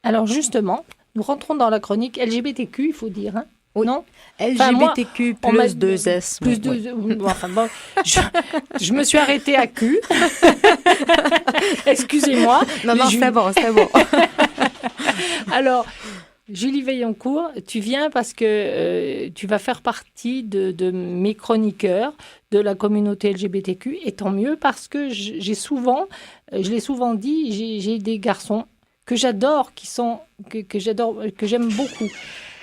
Alors justement, nous rentrons dans la chronique LGBTQ, il faut dire, hein? Oui. Non? LGBTQ On m'a- plus 2S. Plus oui, de... oui. Bon, enfin bon, je me suis arrêtée à Q. Excusez-moi. Non, Les c'était bon, c'était bon. Alors, Julie Veillancourt, tu viens parce que tu vas faire partie de mes chroniqueurs de la communauté LGBTQ, et tant mieux parce que je l'ai souvent dit, j'ai des garçons que j'adore, que j'adore, que j'aime beaucoup.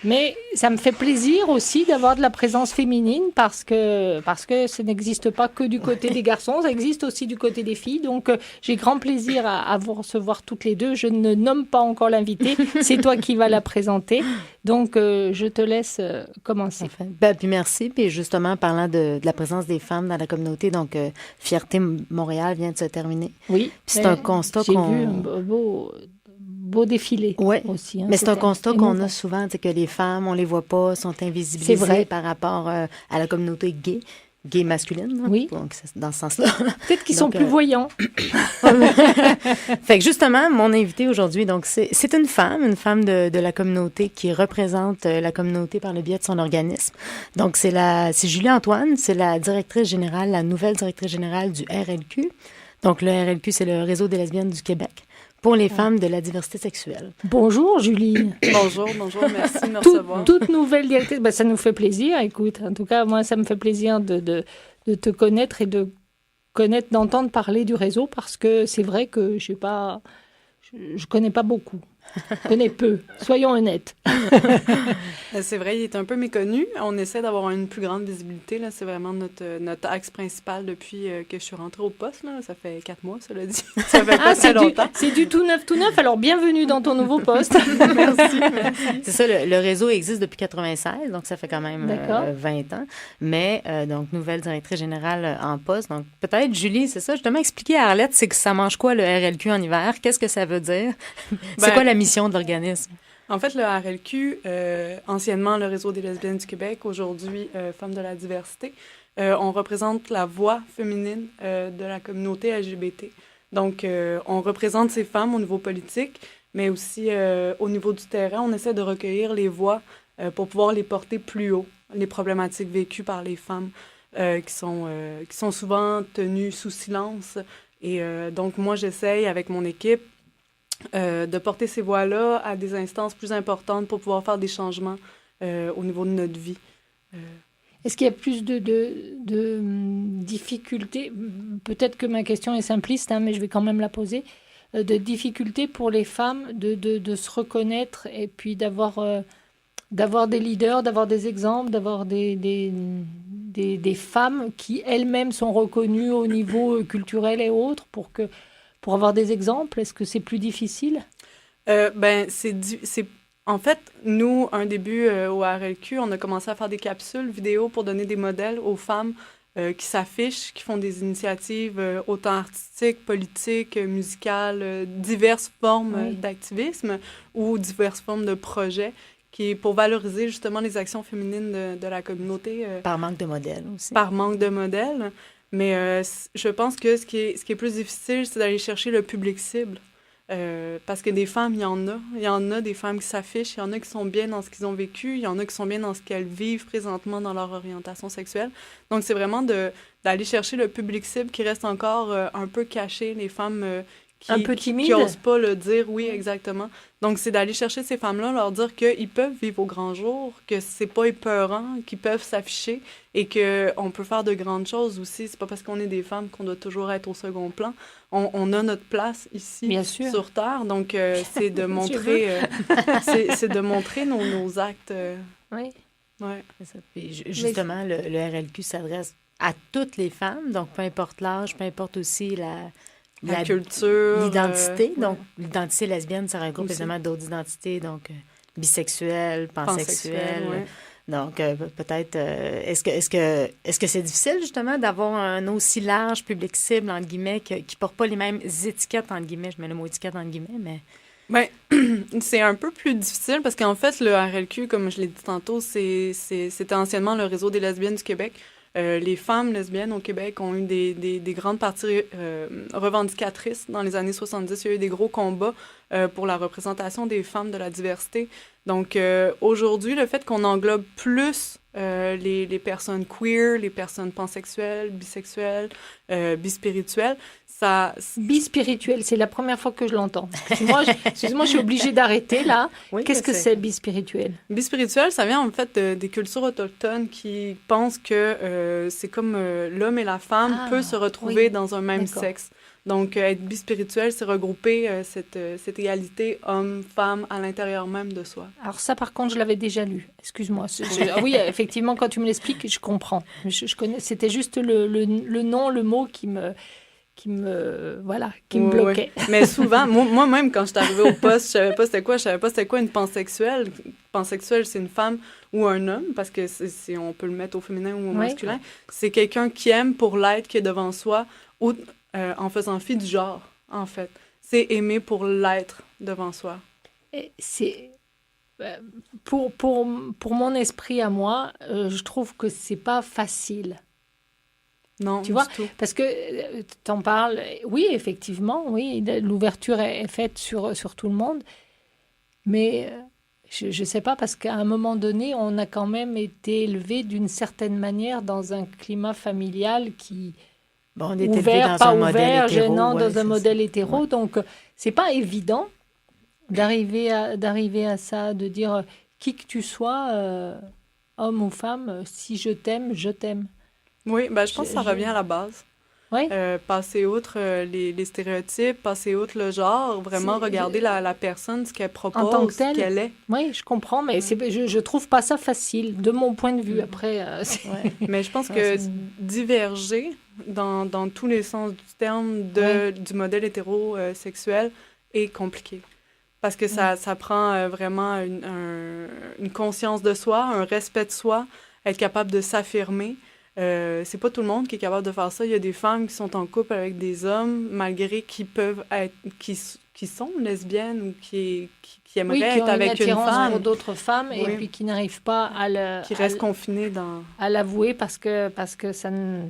Mais ça me fait plaisir aussi d'avoir de la présence féminine parce que ça n'existe pas que du côté des garçons, ça existe aussi du côté des filles. Donc, j'ai grand plaisir à vous recevoir toutes les deux. Je ne nomme pas encore l'invitée, c'est toi qui vas la présenter. Donc, je te laisse commencer. Enfin, puis merci. Puis justement, parlant de la présence des femmes dans la communauté, donc Fierté Montréal vient de se terminer. Oui. Puis c'est un constat j'ai vu un beau défilé aussi. Hein, mais c'est un constat qu'on a souvent, c'est que les femmes, on les voit pas, sont invisibilisées par rapport à la communauté gay masculine. Hein? Oui. Donc, dans ce sens-là. Peut-être qu'ils sont plus voyants. Fait que justement, mon invité aujourd'hui, donc c'est une femme de la communauté qui représente la communauté par le biais de son organisme. Donc, c'est Julie Antoine, c'est la directrice générale, la nouvelle directrice générale du RLQ. Donc, le RLQ, c'est le Réseau des lesbiennes du Québec pour les femmes de la diversité sexuelle. Bonjour, Julie. Bonjour, merci de me recevoir. Toute nouvelle directrice, ça nous fait plaisir. Écoute, en tout cas, moi, ça me fait plaisir de te connaître et d'entendre parler du réseau parce que c'est vrai que je connais pas beaucoup. Je connais peu, soyons honnêtes. C'est vrai, il est un peu méconnu. On essaie d'avoir une plus grande visibilité. Là. C'est vraiment notre axe principal depuis que je suis rentrée au poste. Là. Ça fait 4 mois, cela dit. Ça fait pas très longtemps. C'est du tout neuf. Alors, bienvenue dans ton nouveau poste. Merci. C'est ça, le réseau existe depuis 96, donc ça fait quand même 20 ans. Mais, donc, nouvelle directrice générale en poste. Donc, peut-être, Julie, c'est ça, justement, expliquer à Arlette, c'est que ça mange quoi, le RLQ en hiver? Qu'est-ce que ça veut dire? C'est quoi la mission de l'organisme? En fait, le RLQ, anciennement le Réseau des lesbiennes du Québec, aujourd'hui Femmes de la diversité, on représente la voix féminine de la communauté LGBT. Donc, on représente ces femmes au niveau politique, mais aussi au niveau du terrain. On essaie de recueillir les voix pour pouvoir les porter plus haut, les problématiques vécues par les femmes qui sont souvent tenues sous silence. Et donc, moi, j'essaye avec mon équipe de porter ces voix-là à des instances plus importantes pour pouvoir faire des changements au niveau de notre vie. Est-ce qu'il y a plus de difficultés? Peut-être que ma question est simpliste, hein, mais je vais quand même la poser. De difficultés pour les femmes de se reconnaître et puis d'avoir des leaders, d'avoir des exemples, d'avoir des femmes qui elles-mêmes sont reconnues au niveau culturel et autres pour avoir des exemples. Est-ce que c'est plus difficile? En fait, nous, un début au RLQ, on a commencé à faire des capsules vidéo pour donner des modèles aux femmes qui s'affichent, qui font des initiatives autant artistiques, politiques, musicales, diverses formes d'activisme ou diverses formes de projets qui est pour valoriser justement les actions féminines de la communauté. Par manque de modèles aussi. Par manque de modèles. Mais je pense que ce qui est plus difficile, c'est d'aller chercher le public cible. Parce que des femmes, il y en a. Il y en a des femmes qui s'affichent, il y en a qui sont bien dans ce qu'ils ont vécu, il y en a qui sont bien dans ce qu'elles vivent présentement dans leur orientation sexuelle. Donc, c'est vraiment d'aller chercher le public cible qui reste encore un peu caché, les femmes un peu timides. Qui n'osent pas le dire, oui, exactement. Donc, c'est d'aller chercher ces femmes-là, leur dire qu'ils peuvent vivre au grand jour, que c'est pas épeurant, qu'ils peuvent s'afficher et qu'on peut faire de grandes choses aussi. C'est pas parce qu'on est des femmes qu'on doit toujours être au second plan. On a notre place ici, sur Terre. Donc, c'est de montrer, c'est de montrer nos actes. Oui. Ouais. C'est ça. Puis, justement, le RLQ s'adresse à toutes les femmes, donc peu importe l'âge, peu importe aussi la culture, l'identité. Donc, l'identité lesbienne, ça regroupe évidemment d'autres identités, donc bisexuelle, pansexuelle. Donc, peut-être, est-ce que c'est difficile, justement, d'avoir un aussi large public cible, entre guillemets, qui ne porte pas les mêmes étiquettes, entre guillemets, je mets le mot étiquette, entre guillemets, mais... Bien, c'est un peu plus difficile parce qu'en fait, le RLQ, comme je l'ai dit tantôt, c'était anciennement le Réseau des lesbiennes du Québec. Les femmes lesbiennes au Québec ont eu des grandes parties revendicatrices dans les années 70. Il y a eu des gros combats pour la représentation des femmes de la diversité. Donc, aujourd'hui, le fait qu'on englobe plus les personnes queer, les personnes pansexuelles, bisexuelles, bispirituelles, ça... Bispirituel, c'est la première fois que je l'entends. Excuse-moi, je suis obligée d'arrêter là. Oui, Qu'est-ce que c'est bispirituel? Bispirituel, ça vient en fait des cultures autochtones qui pensent que c'est comme l'homme et la femme peuvent se retrouver dans un même sexe. Donc, être bispirituel, c'est regrouper cette égalité homme-femme à l'intérieur même de soi. Alors ça, par contre, je l'avais déjà lu. Excuse-moi. Oui, effectivement, quand tu me l'expliques, je comprends. Je connais. C'était juste le nom, le mot qui me bloquait. Ouais. Mais souvent, moi-même, quand je suis arrivée au poste, je savais pas c'était quoi une pansexuelle. Pansexuelle, c'est une femme ou un homme, parce que on peut le mettre au féminin ou au masculin. C'est quelqu'un qui aime pour l'être qui est devant soi, ou en faisant fi du genre, en fait. C'est aimer pour l'être devant soi. Et c'est... Pour mon esprit à moi, je trouve que c'est pas facile. Non, tu vois, tout. Parce que t'en parles, oui, effectivement, oui, l'ouverture est faite sur tout le monde, mais je sais pas, parce qu'à un moment donné, on a quand même été élevé d'une certaine manière dans un climat familial qui... Bon, on est ouvert, pas ouvert, gênant, dans un modèle hétéro, Ouais. donc c'est pas évident d'arriver à ça, de dire qui que tu sois, homme ou femme, si je t'aime, je t'aime. Oui, je pense que ça revient à la base. Oui. Passer outre les stéréotypes, passer outre le genre, vraiment regarder la personne, ce qu'elle propose, en tant que telle, ce qu'elle est. Oui, je comprends, mais je troudu pas ça facile, de mon point de vue. Après, Mais je pense que diverger dans tous les sens du terme du modèle hétérosexuel est compliqué. Parce que ça prend vraiment une conscience de soi, un respect de soi, être capable de s'affirmer. C'est pas tout le monde qui est capable de faire ça. Il y a des femmes qui sont en couple avec des hommes, malgré qu'ils peuvent être, qui sont lesbiennes ou qui aimeraient être avec une femme. Pour d'autres femmes et puis qui n'arrivent pas qui restent confinées à l'avouer parce que ça ne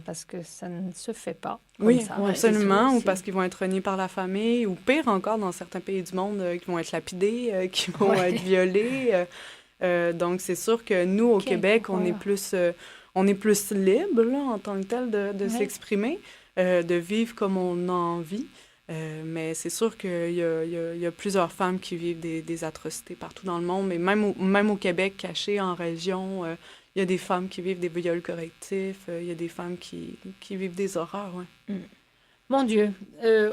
se fait pas. Oui, ça. Absolument. Ou parce qu'ils vont être reniés par la famille, ou pire encore, dans certains pays du monde, qui vont être lapidés, qui vont être violés. Donc, c'est sûr que nous, au Québec, on est plus... on est plus libre, là, en tant que tel, de s'exprimer, de vivre comme on a envie. Mais c'est sûr qu'il y a plusieurs femmes qui vivent des atrocités partout dans le monde. Mais même au Québec, caché en région, il y a des femmes qui vivent des viols correctifs. Il y a des femmes qui vivent des horreurs, ouais. Mon Dieu,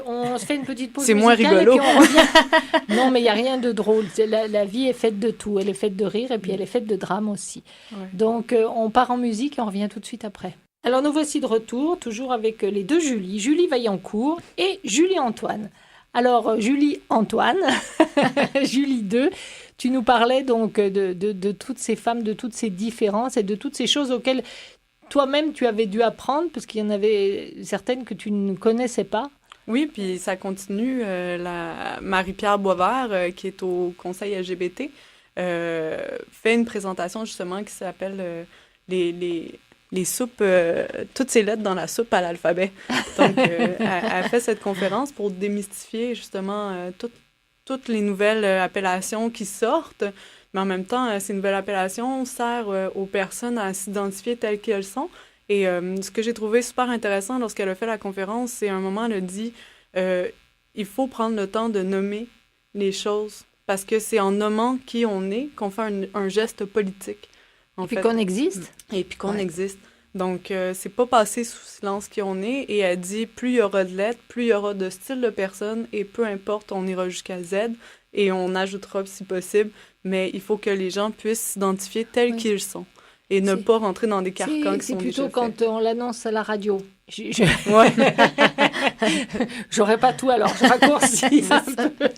on se fait une petite pause c'est musicale. C'est moins rigolo. Et puis on revient. Non, mais il n'y a rien de drôle. La vie est faite de tout. Elle est faite de rire et puis elle est faite de drame aussi. Ouais. Donc, on part en musique et on revient tout de suite après. Alors, nous voici de retour, toujours avec les deux Julie, Julie Vaillancourt et Julie Antoine. Alors, Julie Antoine, Julie 2, tu nous parlais donc de toutes ces femmes, de toutes ces différences et de toutes ces choses auxquelles... toi-même, tu avais dû apprendre, parce qu'il y en avait certaines que tu ne connaissais pas. Oui, puis ça continue. Marie-Pierre Boisvert, qui est au Conseil LGBT, fait une présentation justement qui s'appelle les soupes, toutes ces lettres dans la soupe à l'alphabet. Donc, elle fait cette conférence pour démystifier justement toutes les nouvelles appellations qui sortent. Mais en même temps, ces nouvelles appellations servent aux personnes à s'identifier telles qu'elles sont. Et ce que j'ai trouvé super intéressant lorsqu'elle a fait la conférence, c'est un moment, elle a dit il faut prendre le temps de nommer les choses. Parce que c'est en nommant qui on est qu'on fait un geste politique. Et puis qu'on existe. Et puis qu'on existe. Donc, c'est pas passer sous silence qui on est. Et elle dit plus il y aura de lettres, plus il y aura de styles de personnes. Et peu importe, on ira jusqu'à Z. Et on ajoutera si possible. Mais il faut que les gens puissent s'identifier tels qu'ils sont et ne pas rentrer dans des carcans qui sont déjà faits. C'est plutôt quand on l'annonce à la radio. Ouais. J'aurais pas tout, alors je raccourcis un peu.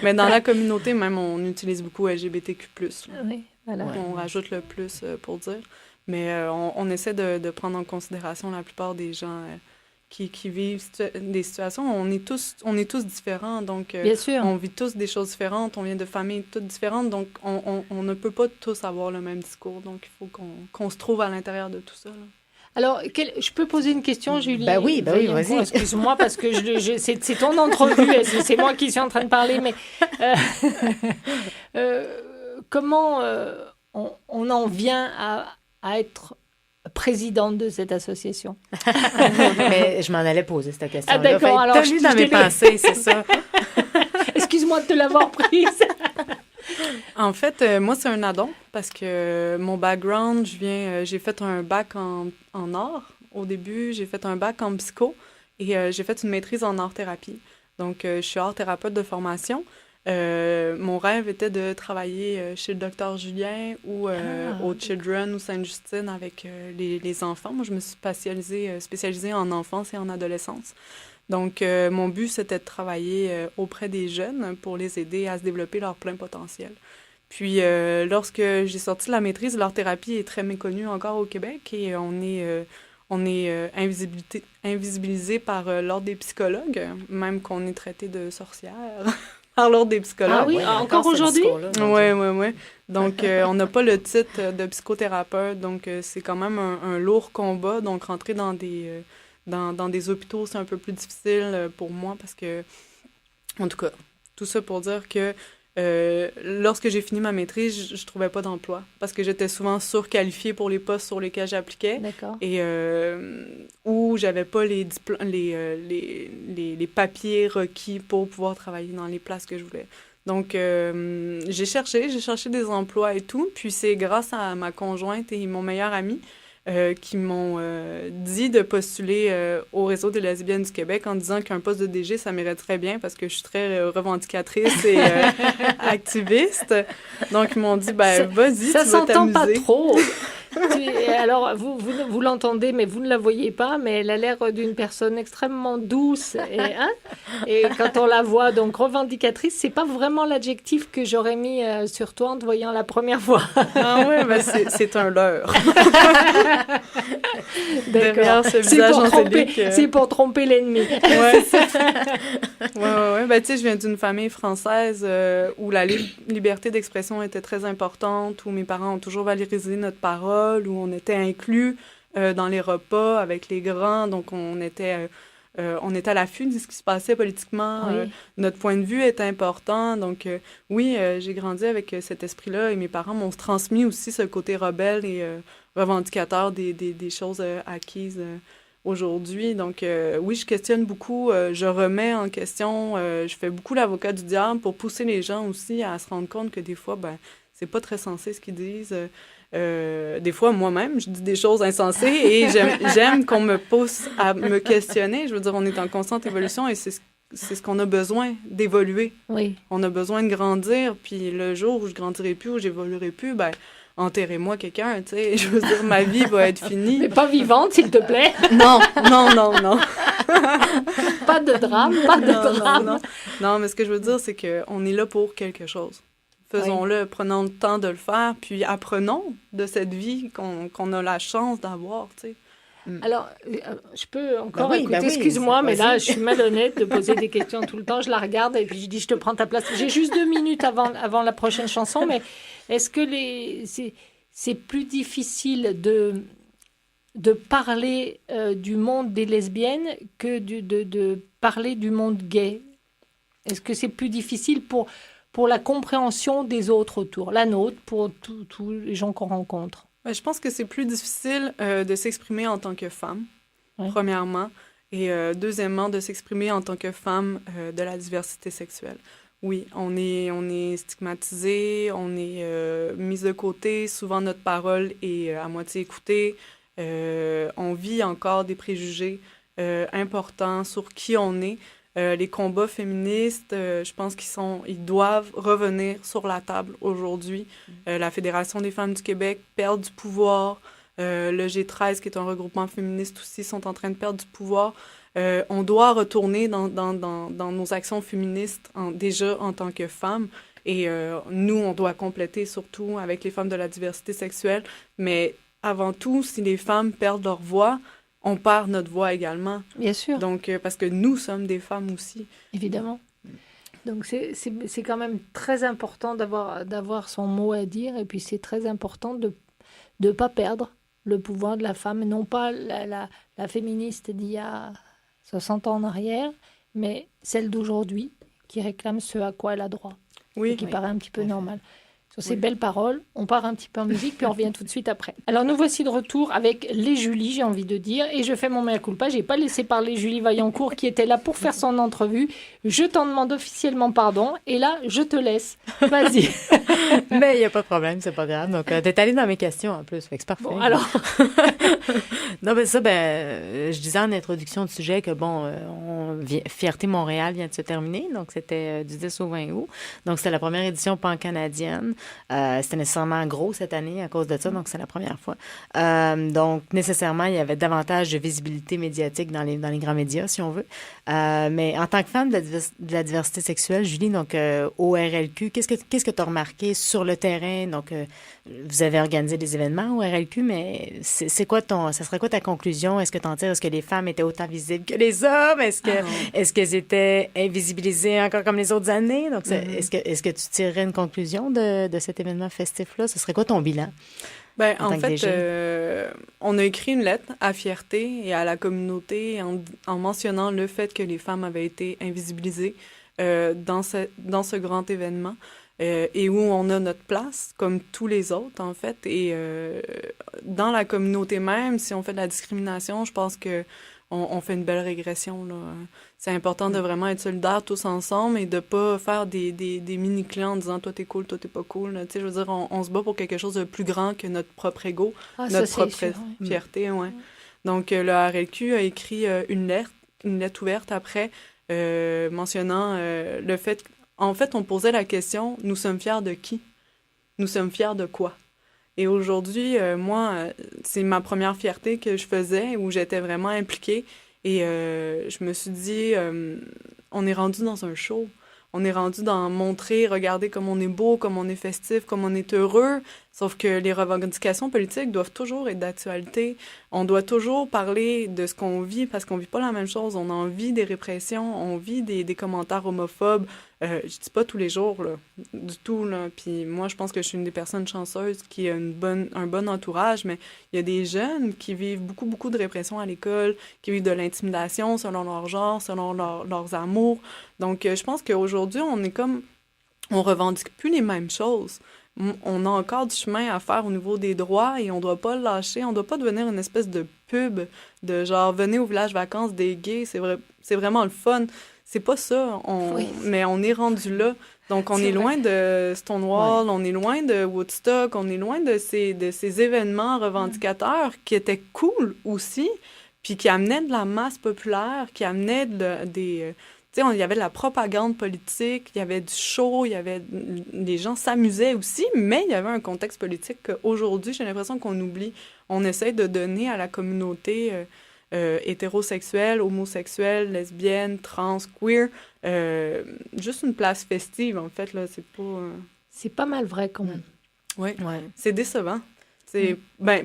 Mais dans la communauté, même, on utilise beaucoup LGBTQ+. Oui, voilà. On rajoute le plus pour dire. Mais on essaie de prendre en considération la plupart des gens... qui vivent des situations, on est tous différents, donc bien sûr. On vit tous des choses différentes, on vient de familles toutes différentes, donc on ne peut pas tous avoir le même discours, donc il faut qu'on se trouve à l'intérieur de tout ça. Là. Alors, je peux poser une question, Julie? Oui, vas-y. Excuse-moi, parce que c'est ton entrevue, et c'est moi qui suis en train de parler, mais comment on en vient à être présidente de cette association? Mais je m'en allais poser cette question. Ah, d'accord, alors je dans mes pensées, c'est ça. Excuse-moi de te l'avoir prise. En fait, moi, c'est un addon parce que mon background, j'ai fait un bac en art. Au début, j'ai fait un bac en psycho et j'ai fait une maîtrise en art-thérapie. Donc, je suis art-thérapeute de formation. Mon rêve était de travailler chez le docteur Julien ou au Children ou Sainte-Justine avec les enfants. Moi, je me suis spécialisée en enfance et en adolescence. Donc, mon but, c'était de travailler auprès des jeunes pour les aider à se développer leur plein potentiel. Puis, lorsque j'ai sorti de la maîtrise, l'art-thérapie est très méconnue encore au Québec et on est invisibilisé par l'ordre des psychologues, même qu'on est traité de sorcière par l'ordre des psychologues. Ah oui, encore aujourd'hui? Oui. Donc, on n'a pas le titre de psychothérapeute, donc c'est quand même un lourd combat. Donc, rentrer dans des hôpitaux, c'est un peu plus difficile pour moi parce que, en tout cas, tout ça pour dire que lorsque j'ai fini ma maîtrise, je trouvais pas d'emploi parce que j'étais souvent surqualifiée pour les postes sur lesquels j'appliquais. D'accord. Et où j'avais pas les papiers requis pour pouvoir travailler dans les places que je voulais. Donc, j'ai cherché des emplois et tout. Puis c'est grâce à ma conjointe et mon meilleur ami qui m'ont dit de postuler au Réseau des lesbiennes du Québec en disant qu'un poste de DG, ça m'irait très bien parce que je suis très revendicatrice et activiste. Donc, ils m'ont dit, vas-y, tu vas t'amuser. Ça s'entend pas trop. Alors, vous l'entendez, mais vous ne la voyez pas, mais elle a l'air d'une personne extrêmement douce. Et quand on la voit, donc revendicatrice, c'est pas vraiment l'adjectif que j'aurais mis sur toi en te voyant la première fois. Ah ouais, c'est un leurre. D'accord. C'est pour tromper l'ennemi. Ouais. Ouais. Tu sais, je viens d'une famille française où la liberté d'expression était très importante, où mes parents ont toujours valorisé notre parole, où on était inclus dans les repas avec les grands, donc on était à l'affût de ce qui se passait politiquement. Oui. Notre point de vue est important. Donc, j'ai grandi avec cet esprit-là et mes parents m'ont transmis aussi ce côté rebelle et revendicateur des choses acquises aujourd'hui. Donc, oui, je questionne beaucoup, je remets en question, je fais beaucoup l'avocat du diable pour pousser les gens aussi à se rendre compte que des fois, c'est pas très sensé ce qu'ils disent. Des fois, moi-même, je dis des choses insensées et j'aime qu'on me pousse à me questionner. Je veux dire, on est en constante évolution et c'est ce qu'on a besoin d'évoluer. Oui. On a besoin de grandir, puis le jour où je grandirai plus, où j'évoluerai plus, enterrez-moi quelqu'un, tu sais. Je veux dire, ma vie va être finie. Mais pas vivante, s'il te plaît. Non. Pas de drame, drame. Non, mais ce que je veux dire, c'est qu'on est là pour quelque chose. Faisons-le, prenons le temps de le faire, puis apprenons de cette vie qu'on a la chance d'avoir, tu sais. Alors, je peux encore écouter, excuse-moi, mais là, je suis malhonnête de poser des questions tout le temps. Je la regarde et puis je dis, je te prends ta place. J'ai juste 2 minutes avant la prochaine chanson, mais est-ce que c'est plus difficile de parler du monde des lesbiennes que de parler du monde gay? Est-ce que c'est plus difficile pour la compréhension des autres autour, la nôtre, pour tous les gens qu'on rencontre? Je pense que c'est plus difficile de s'exprimer en tant que femme, premièrement, et deuxièmement, de s'exprimer en tant que femme de la diversité sexuelle. Oui, on est stigmatisé, on est mis de côté, souvent notre parole est à moitié écoutée, on vit encore des préjugés importants sur qui on est. Les combats féministes, je pense ils doivent revenir sur la table aujourd'hui. La Fédération des femmes du Québec perd du pouvoir. Le G13, qui est un regroupement féministe aussi, sont en train de perdre du pouvoir. On doit retourner dans nos actions féministes déjà en tant que femmes. Et nous, on doit compléter surtout avec les femmes de la diversité sexuelle. Mais avant tout, si les femmes perdent leur voix, on perd notre voix également. Bien sûr. Donc, parce que nous sommes des femmes aussi. Évidemment. Donc, c'est quand même très important d'avoir son mot à dire. Et puis, c'est très important de ne pas perdre. le pouvoir de la femme, non pas la féministe d'il y a 60 ans en arrière, mais celle d'aujourd'hui qui réclame ce à quoi elle a droit et qui paraît un petit peu normal. Sur ces belles paroles, on part un petit peu en musique, puis on revient tout de suite après. Alors nous voici de retour avec les Julie, j'ai envie de dire, et je fais mon mea culpa. J'ai pas laissé parler Julie Vaillancourt qui était là pour faire son entrevue. Je t'en demande officiellement pardon, et là, je te laisse. Vas-y. Mais il n'y a pas de problème, c'est pas grave. Donc, t'es allée dans mes questions en plus, fait que c'est parfait. Bon, alors... Non, mais ça, je disais en introduction du sujet que, Fierté Montréal vient de se terminer. Donc, c'était du 10 au 20 août. Donc, c'était la première édition pan-canadienne. C'était nécessairement gros cette année à cause de ça, donc c'est la première fois. Donc, nécessairement, il y avait davantage de visibilité médiatique dans les grands médias, si on veut. Mais en tant que femme de la diversité sexuelle, Julie, donc au RLQ, qu'est-ce que tu as remarqué sur le terrain? Donc, vous avez organisé des événements au RLQ, mais ça serait quoi ta conclusion? Est-ce que tu en tires? Est-ce que les femmes étaient autant visibles que les hommes? Est-ce qu'elles étaient invisibilisées encore comme les autres années? Donc, est-ce que tu tirerais une conclusion de cet événement festif-là? Ce serait quoi ton bilan? En fait, on a écrit une lettre à Fierté et à la communauté en mentionnant le fait que les femmes avaient été invisibilisées dans ce grand événement et où on a notre place, comme tous les autres, en fait. Et dans la communauté même, si on fait de la discrimination, je pense que on fait une belle régression, là. C'est important de vraiment être solidaires tous ensemble et de pas faire des mini-clans en disant « toi, t'es cool, toi, t'es pas cool ». Tu sais, je veux dire, on se bat pour quelque chose de plus grand que notre propre ego, notre propre fierté, ouais. Donc, le RLQ a écrit une lettre ouverte après, mentionnant le fait... En fait, on posait la question « Nous sommes fiers de qui? Nous sommes fiers de quoi? » Et aujourd'hui, moi, c'est ma première fierté que je faisais, où j'étais vraiment impliquée. Et je me suis dit, on est rendu dans un show. On est rendu dans montrer, regarder comme on est beau, comme on est festif, comme on est heureux. Sauf que les revendications politiques doivent toujours être d'actualité. On doit toujours parler de ce qu'on vit, parce qu'on vit pas la même chose. On en vit des répressions, on vit des commentaires homophobes. Je dis pas tous les jours, là, du tout, là. Puis moi, je pense que je suis une des personnes chanceuses qui a un bon entourage, mais il y a des jeunes qui vivent beaucoup, beaucoup de répression à l'école, qui vivent de l'intimidation selon leur genre, selon leurs amours. Donc, je pense qu'aujourd'hui, on revendique plus les mêmes choses. On a encore du chemin à faire au niveau des droits et on doit pas le lâcher. On doit pas devenir une espèce de pub de genre, venez au village vacances des gays, c'est vraiment le fun. C'est pas ça, mais on est rendu là. Donc, on est loin de Stonewall, on est loin de Woodstock, on est loin de ces événements revendicateurs qui étaient cool aussi, puis qui amenaient de la masse populaire, qui amenaient des... Tu sais, il y avait de la propagande politique, il y avait du show, les gens s'amusaient aussi, mais il y avait un contexte politique qu'aujourd'hui, j'ai l'impression qu'on oublie. On essaie de donner à la communauté hétérosexuelle, homosexuelle, lesbienne, trans, queer, juste une place festive, en fait, là, c'est pas... C'est pas mal vrai, quand même. Oui, c'est décevant.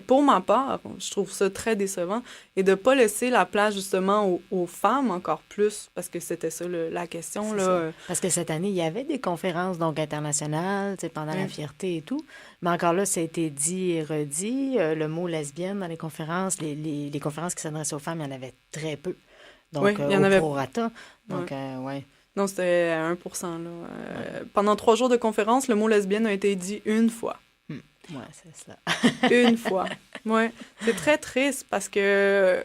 Pour ma part, je trouve ça très décevant. Et de ne pas laisser la place, justement, aux femmes encore plus, parce que c'était ça la question. Là. Parce que cette année, il y avait des conférences donc internationales, pendant la fierté et tout. Mais encore là, ça a été dit et redit. Le mot lesbienne dans les conférences, les conférences qui s'adressaient aux femmes, il y en avait très peu. Donc, il y en avait prorata. Donc, Non, c'était à 1%. Là. Pendant 3 jours de conférence, le mot lesbienne a été dit une fois. Oui, c'est ça. Une fois. Oui. C'est très triste parce que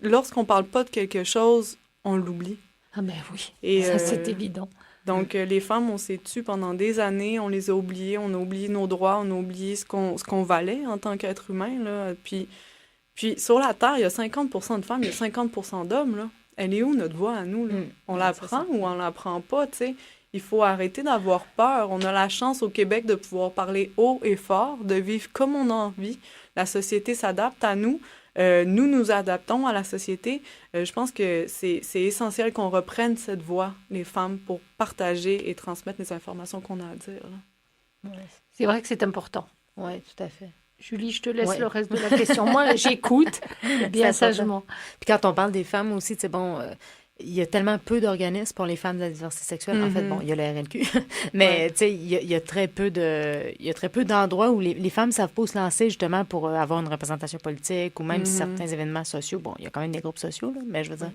lorsqu'on parle pas de quelque chose, on l'oublie. Ah ben oui, et, ça c'est évident. Donc, les femmes, on s'est tues pendant des années, on les a oubliées, on a oublié nos droits, on a oublié ce qu'on valait en tant qu'être humain. Là. Puis, sur la Terre, il y a 50% de femmes, il y a 50% d'hommes. Là. Elle est où notre voix à nous? Là? On la prend ou on la prend pas, tu sais? Il faut arrêter d'avoir peur. On a la chance au Québec de pouvoir parler haut et fort, de vivre comme on a envie. La société s'adapte à nous. Nous nous adaptons à la société. Je pense que c'est essentiel qu'on reprenne cette voix, les femmes, pour partager et transmettre les informations qu'on a à dire. Ouais. C'est vrai que c'est important. Oui, tout à fait. Julie, je te laisse le reste de la question. Moi, j'écoute bien sagement. Puis quand on parle des femmes aussi, c'est bon... il y a tellement peu d'organismes pour les femmes de la diversité sexuelle. En fait, bon, il y a le RLQ, mais tu sais, il y a très peu d'endroits où les femmes savent pas où se lancer justement pour avoir une représentation politique ou même certains événements sociaux. Bon, il y a quand même des groupes sociaux, là, mais je veux dire...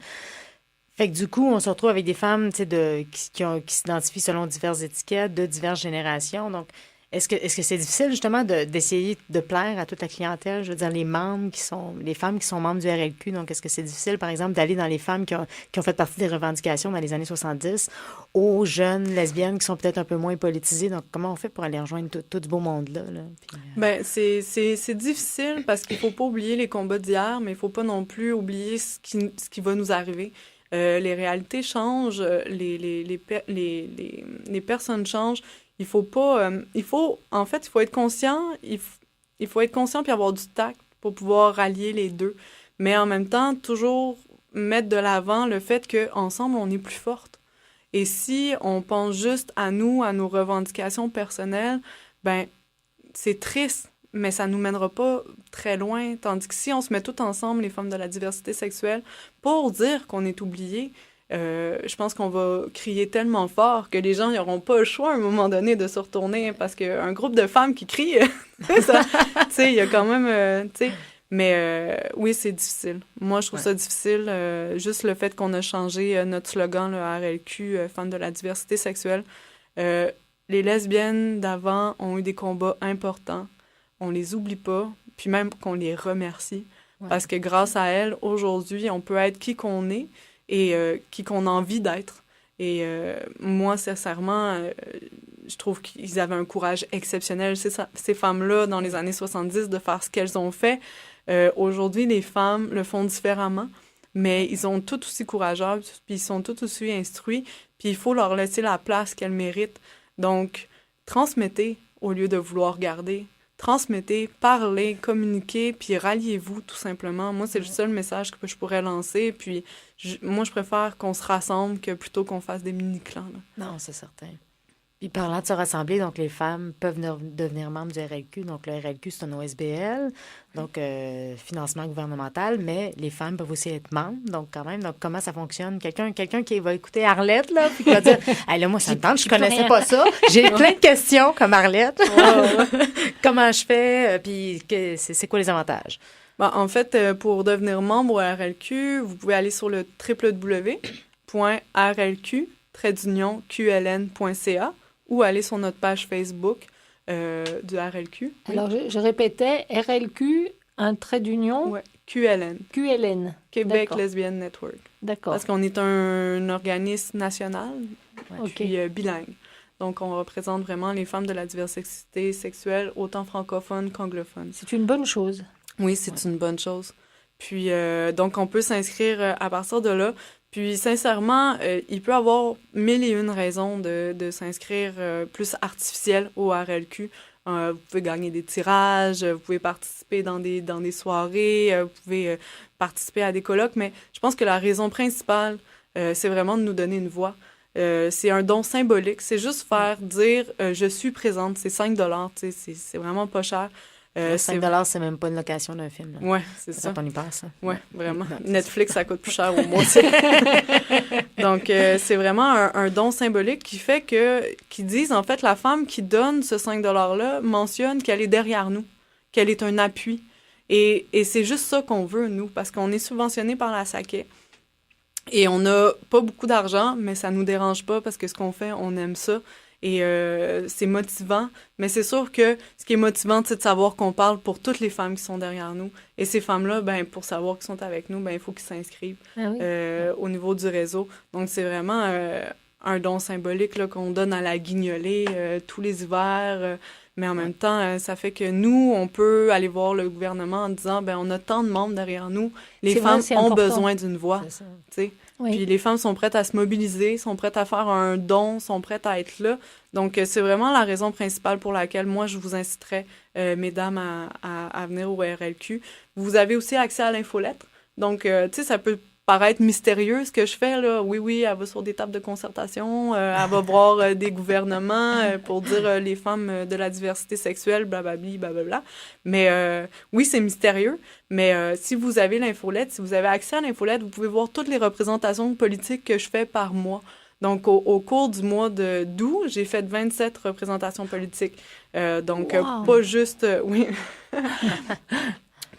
Fait que du coup, on se retrouve avec des femmes, tu sais, qui s'identifient selon diverses étiquettes, de diverses générations. Donc, est-ce que c'est difficile justement d'essayer de plaire à toute la clientèle? Je veux dire, les femmes qui sont membres du RLQ. Donc, est-ce que c'est difficile, par exemple, d'aller dans les femmes qui ont fait partie des revendications dans les années 70 aux jeunes lesbiennes qui sont peut-être un peu moins politisées? Donc, comment on fait pour aller rejoindre tout ce beau monde-là? Là? Puis, Ben, c'est difficile parce qu'il faut pas oublier les combats d'hier, mais il faut pas non plus oublier ce qui va nous arriver. Les réalités changent, les personnes changent. Il faut pas... en fait, il faut être conscient. Il faut être conscient puis avoir du tact pour pouvoir rallier les deux. Mais en même temps, toujours mettre de l'avant le fait qu'ensemble, on est plus fortes. Et si on pense juste à nous, à nos revendications personnelles, ben c'est triste, mais ça nous mènera pas très loin. Tandis que si on se met toutes ensemble, les femmes de la diversité sexuelle, pour dire qu'on est oubliées, je pense qu'on va crier tellement fort que les gens n'auront pas le choix à un moment donné de se retourner parce qu'un groupe de femmes qui crient, tu sais, il y a quand même, tu sais, mais oui, c'est difficile. Moi, je trouve ça difficile. Juste le fait qu'on a changé notre slogan, le RLQ, Femmes de la diversité sexuelle. Les lesbiennes d'avant ont eu des combats importants. On les oublie pas, puis même qu'on les remercie. Ouais. Parce que grâce à elles, aujourd'hui, on peut être qui qu'on est et qui qu'on a envie d'être. Et moi, sincèrement, je trouve qu'ils avaient un courage exceptionnel, ces femmes-là, dans les années 70, de faire ce qu'elles ont fait. Aujourd'hui, les femmes le font différemment, mais ils sont tout aussi courageux, puis ils sont tout aussi instruits, puis il faut leur laisser la place qu'elles méritent. Donc, transmettez au lieu de vouloir garder. Transmettez, parlez, communiquez, puis ralliez-vous, tout simplement. Moi, c'est le seul message que je pourrais lancer. Puis, moi, je préfère qu'on se rassemble que plutôt qu'on fasse des mini-clans. Là. Non, c'est certain. Puis, parlant de se rassembler, donc les femmes peuvent devenir membres du RLQ. Donc, le RLQ, c'est un OSBL, donc financement gouvernemental, mais les femmes peuvent aussi être membres. Donc, quand même, donc comment ça fonctionne? Quelqu'un qui va écouter Arlette, là, puis qui va dire hey, là, moi, ça me tente, je connaissais pas ça. J'ai plein de questions comme Arlette. Comment je fais? Puis, c'est quoi les avantages? Bon, en fait, pour devenir membre au RLQ, vous pouvez aller sur le www.rlq-qln.ca ou aller sur notre page Facebook du RLQ. Alors, je répétais, RLQ, un trait d'union. Oui, QLN. QLN. Québec Lesbian Network. D'accord. Parce qu'on est un organisme national, puis bilingue. Donc, on représente vraiment les femmes de la diversité sexuelle, autant francophones qu'anglophones. C'est une bonne chose. Oui, c'est une bonne chose. Puis, donc, on peut s'inscrire à partir de là. Puis, sincèrement, il peut y avoir 1001 raisons de s'inscrire plus artificielles au RLQ. Vous pouvez gagner des tirages, vous pouvez participer dans des soirées, vous pouvez participer à des colloques, mais je pense que la raison principale, c'est vraiment de nous donner une voix. C'est un don symbolique. C'est juste faire dire « je suis présente ». C'est 5 $, c'est vraiment pas cher. 5 $, c'est même pas une location d'un film. Oui, c'est ça. Quand on y passe. Oui, vraiment. Netflix, ça coûte plus cher au mois. Donc, c'est vraiment un don symbolique qui disent, en fait, la femme qui donne ce 5 $-là mentionne qu'elle est derrière nous, qu'elle est un appui. Et c'est juste ça qu'on veut, nous, parce qu'on est subventionné par la SACEQ. Et on n'a pas beaucoup d'argent, mais ça nous dérange pas parce que ce qu'on fait, on aime ça. Et c'est motivant, mais c'est sûr que ce qui est motivant, c'est de savoir qu'on parle pour toutes les femmes qui sont derrière nous. Et ces femmes-là, ben, pour savoir qu'ils sont avec nous, ben, il faut qu'ils s'inscrivent au niveau du réseau. Donc, c'est vraiment un don symbolique là, qu'on donne à la guignolée tous les hivers. Mais en même temps, ça fait que nous, on peut aller voir le gouvernement en disant, ben, on a tant de membres derrière nous. Les femmes ont besoin d'une voix, tu sais. Oui. Puis les femmes sont prêtes à se mobiliser, sont prêtes à faire un don, sont prêtes à être là. Donc, c'est vraiment la raison principale pour laquelle moi, je vous inciterais, mesdames, à venir au RLQ. Vous avez aussi accès à l'infolettre. Donc, tu sais, ça peut paraître mystérieux ce que je fais, là. Oui, elle va sur des tables de concertation, elle va voir des gouvernements pour dire les femmes de la diversité sexuelle, blablabla, blablabla. Mais oui, c'est mystérieux, mais si vous avez l'infolette, si vous avez accès à l'infolette, vous pouvez voir toutes les représentations politiques que je fais par mois. Donc, au cours du mois d'août, j'ai fait 27 représentations politiques. Donc, Wow. pas juste... oui.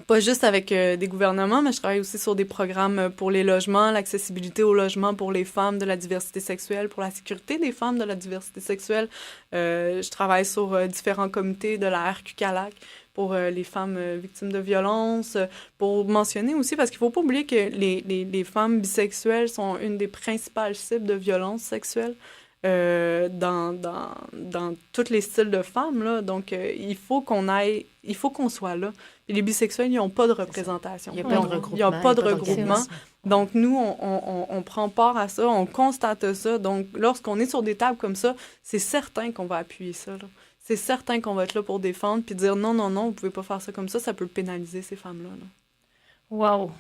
Pas juste avec des gouvernements, mais je travaille aussi sur des programmes pour les logements, l'accessibilité au logement pour les femmes de la diversité sexuelle, pour la sécurité des femmes de la diversité sexuelle. Je travaille sur différents comités de la RQCALAC pour les femmes victimes de violences, pour mentionner aussi, parce qu'il ne faut pas oublier que les femmes bisexuelles sont une des principales cibles de violences sexuelles dans tous les styles de femmes, là. Donc, il faut qu'on soit là. Et les bisexuels, ils n'ont pas de représentation. Il n'y a pas de regroupement. Il n'y a pas de regroupement. Donc, nous, on prend part à ça, on constate ça. Donc, lorsqu'on est sur des tables comme ça, c'est certain qu'on va appuyer ça, là. C'est certain qu'on va être là pour défendre puis dire non, vous ne pouvez pas faire ça comme ça peut pénaliser ces femmes-là, là. Wow.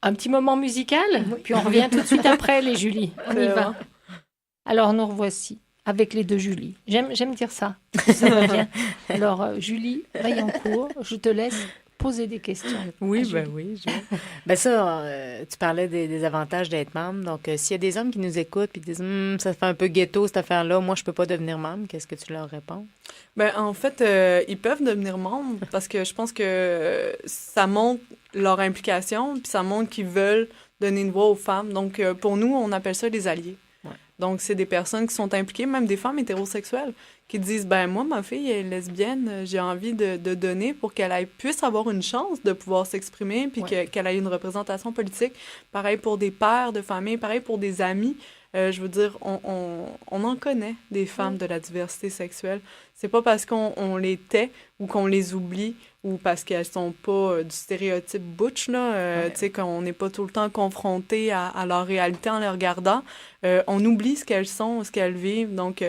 Un petit moment musical, puis on revient tout de suite après, les Julie. On y va. Alors, nous revoici avec les deux Julie. J'aime dire ça. Ça va bien. Alors, Julie Vaillancourt, je te laisse poser des questions. Oui, oui. Ça, tu parlais des avantages d'être membre. Donc, s'il y a des hommes qui nous écoutent et qui disent ça fait un peu ghetto cette affaire-là, moi, je peux pas devenir membre, qu'est-ce que tu leur réponds? En fait, ils peuvent devenir membres parce que je pense que ça montre leur implication puis ça montre qu'ils veulent donner une voix aux femmes. Donc, pour nous, on appelle ça les alliés. Donc, c'est des personnes qui sont impliquées, même des femmes hétérosexuelles, qui disent, moi, ma fille est lesbienne, j'ai envie de donner pour qu'elle puisse avoir une chance de pouvoir s'exprimer, puis qu'elle ait une représentation politique. Pareil pour des pères de famille, pareil pour des amis. Je veux dire, on en connaît des femmes de la diversité sexuelle. C'est pas parce qu'on les tait ou qu'on les oublie ou parce qu'elles sont pas du stéréotype butch, là, tu sais, qu'on n'est pas tout le temps confronté à leur réalité en les regardant. On oublie ce qu'elles sont, ce qu'elles vivent. Donc,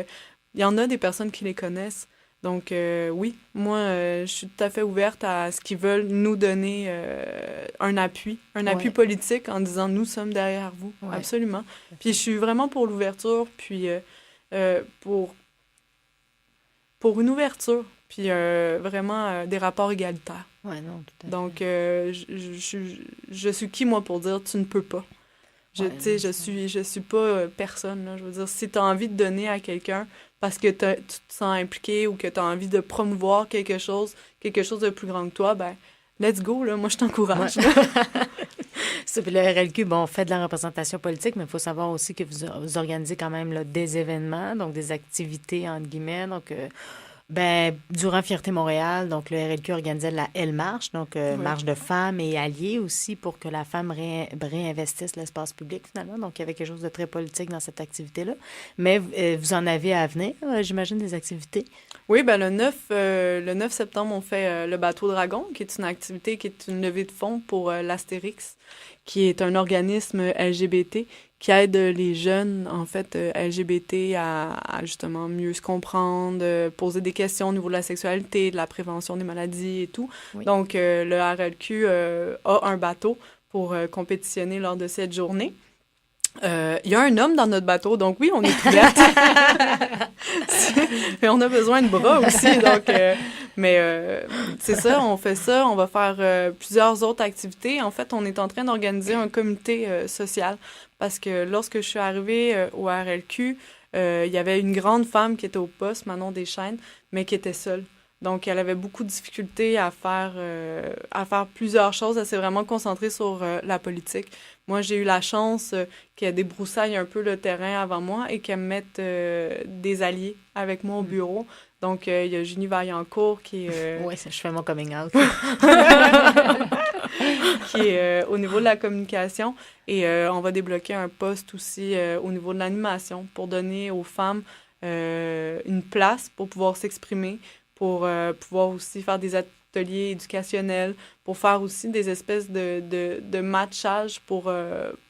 il y en a des personnes qui les connaissent. Donc, oui, moi, je suis tout à fait ouverte à ce qu'ils veulent nous donner un appui politique en disant « nous sommes derrière vous ». Absolument. Puis, je suis vraiment pour l'ouverture, puis pour une ouverture, puis vraiment des rapports égalitaires. Oui, non, tout à fait. Donc, je suis qui, moi, pour dire « tu ne peux pas ». Je suis pas personne, là. Je veux dire, si tu as envie de donner à quelqu'un parce que tu te sens impliqué ou que tu as envie de promouvoir quelque chose de plus grand que toi, let's go, là. Moi, je t'encourage. Ça, puis le RLQ, fait de la représentation politique, mais il faut savoir aussi que vous organisez quand même là, des événements, donc des activités, entre guillemets. Donc, durant Fierté Montréal, donc le RLQ organisait la Elle-Marche, donc marche de femmes et alliés aussi pour que la femme réinvestisse l'espace public finalement. Donc il y avait quelque chose de très politique dans cette activité-là. Mais vous en avez à venir, j'imagine, des activités? Oui, le 9 septembre, on fait le Bateau Dragon, qui est une activité, qui est une levée de fonds pour l'Astérix, qui est un organisme LGBT qui aide les jeunes, en fait, LGBT à justement mieux se comprendre, poser des questions au niveau de la sexualité, de la prévention des maladies et tout. Oui. Donc, le RLQ a un bateau pour compétitionner lors de cette journée. Il y a un homme dans notre bateau, donc oui, on est ouverte. Mais on a besoin de bras aussi, donc... c'est ça, on fait ça. On va faire plusieurs autres activités. En fait, on est en train d'organiser un comité social parce que lorsque je suis arrivée au RLQ, il y avait une grande femme qui était au poste, Manon Deschênes, mais qui était seule. Donc, elle avait beaucoup de difficultés à faire plusieurs choses. Elle s'est vraiment concentrée sur la politique. Moi, j'ai eu la chance qu'elle débroussaille un peu le terrain avant moi et qu'elle me mette des alliés avec moi au bureau. Donc, il y a Julie Vaillancourt qui est... Oui, je fais mon coming out. qui est au niveau de la communication. Et on va débloquer un poste aussi au niveau de l'animation pour donner aux femmes une place pour pouvoir s'exprimer, pour pouvoir aussi faire des ateliers éducationnels, pour faire aussi des espèces de matchage pour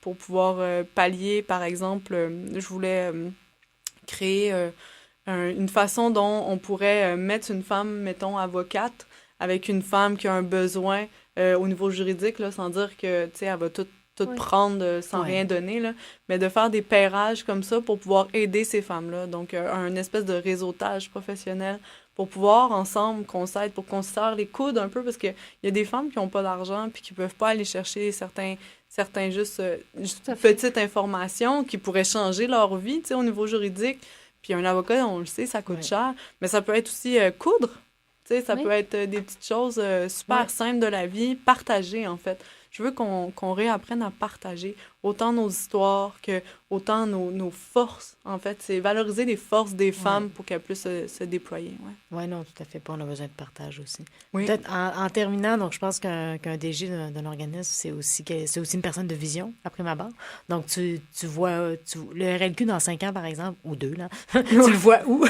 pouvoir pallier, par exemple, je voulais créer une façon dont on pourrait mettre une femme, mettons, avocate, avec une femme qui a un besoin au niveau juridique, là, sans dire que, tu sais, elle va tout tout prendre sans rien donner, là, mais de faire des pairages comme ça pour pouvoir aider ces femmes-là. Donc, un espèce de réseautage professionnel pour pouvoir, ensemble, qu'on s'aide, pour qu'on se serre les coudes un peu, parce qu'il y a des femmes qui n'ont pas d'argent puis qui peuvent pas aller chercher certains juste petites informations qui pourraient changer leur vie, tu sais, au niveau juridique. Puis un avocat, on le sait, ça coûte cher, mais ça peut être aussi coudre. Tu sais, ça peut être des petites choses super simples de la vie, partagées, en fait. Je veux qu'on réapprenne à partager autant nos histoires que autant nos forces, en fait. C'est valoriser les forces des femmes pour qu'elles puissent se déployer. Oui, non, tout à fait pas. On a besoin de partage aussi. Oui. Peut-être en terminant, donc je pense qu'un DG d'un organisme, c'est aussi une personne de vision, à prime abord. Donc, tu vois le RLQ dans 5 ans, par exemple, ou 2, là. Tu le vois où?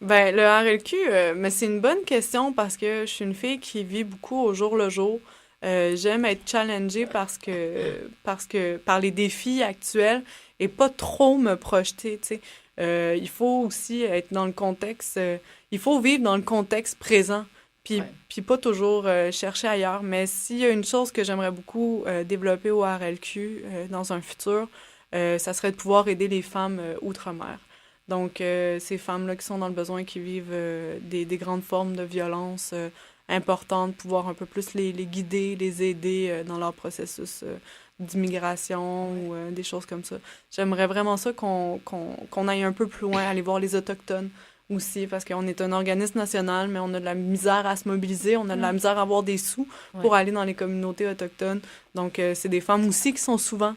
Ben, le RLQ, mais c'est une bonne question parce que je suis une fille qui vit beaucoup au jour le jour. J'aime être challengée par les défis actuels et pas trop me projeter, tu sais. Il faut aussi être dans le contexte, il faut vivre dans le contexte présent, puis pas toujours chercher ailleurs. Mais s'il y a une chose que j'aimerais beaucoup développer au RLQ dans un futur, ça serait de pouvoir aider les femmes outre-mer. Donc, ces femmes-là qui sont dans le besoin, qui vivent des grandes formes de violence importantes, pouvoir un peu plus les guider, les aider dans leur processus d'immigration ou des choses comme ça. J'aimerais vraiment ça qu'on aille un peu plus loin, aller voir les Autochtones aussi, parce qu'on est un organisme national, mais on a de la misère à se mobiliser, on a de la misère à avoir des sous pour aller dans les communautés autochtones. Donc, c'est des femmes aussi qui sont souvent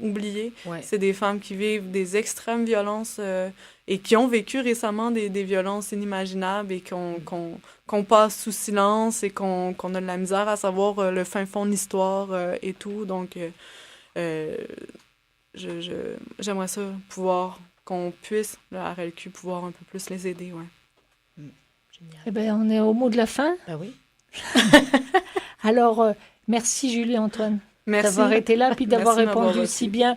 oubliées. Ouais. C'est des femmes qui vivent des extrêmes violences et qui ont vécu récemment des violences inimaginables et qu'on passe sous silence et qu'on a de la misère à savoir le fin fond de l'histoire et tout. Donc, j'aimerais ça pouvoir... qu'on puisse, le RLQ, pouvoir un peu plus les aider, Génial. Eh bien, on est au mot de la fin. Ben oui. Alors, merci Julie-Antoine d'avoir été là, puis d'avoir répondu si bien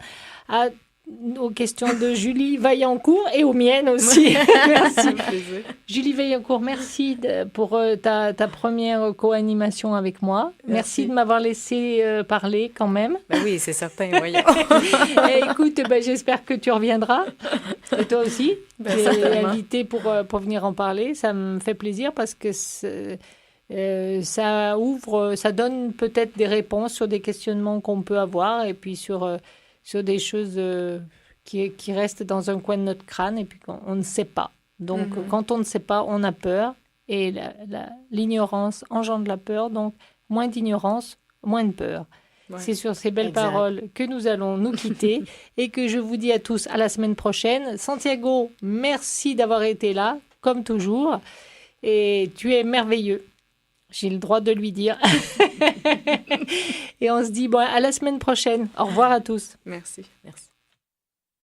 aux questions de Julie Vaillancourt et aux miennes aussi. Merci. Julie Vaillancourt, merci pour ta première co-animation avec moi. Merci de m'avoir laissé parler quand même. Ben oui, c'est certain, voyons. Écoute, j'espère que tu reviendras. Et toi aussi. Tu es invitée pour venir en parler. Ça me fait plaisir parce que ça donne peut-être des réponses sur des questionnements qu'on peut avoir et puis sur des choses qui restent dans un coin de notre crâne et puis qu'on ne sait pas. Donc, quand on ne sait pas, on a peur. Et l'ignorance engendre la peur. Donc, moins d'ignorance, moins de peur. Ouais. C'est sur ces belles paroles que nous allons nous quitter et que je vous dis à tous à la semaine prochaine. Santiago, merci d'avoir été là, comme toujours. Et tu es merveilleux. J'ai le droit de lui dire. Et on se dit à la semaine prochaine. Au revoir à tous. Merci.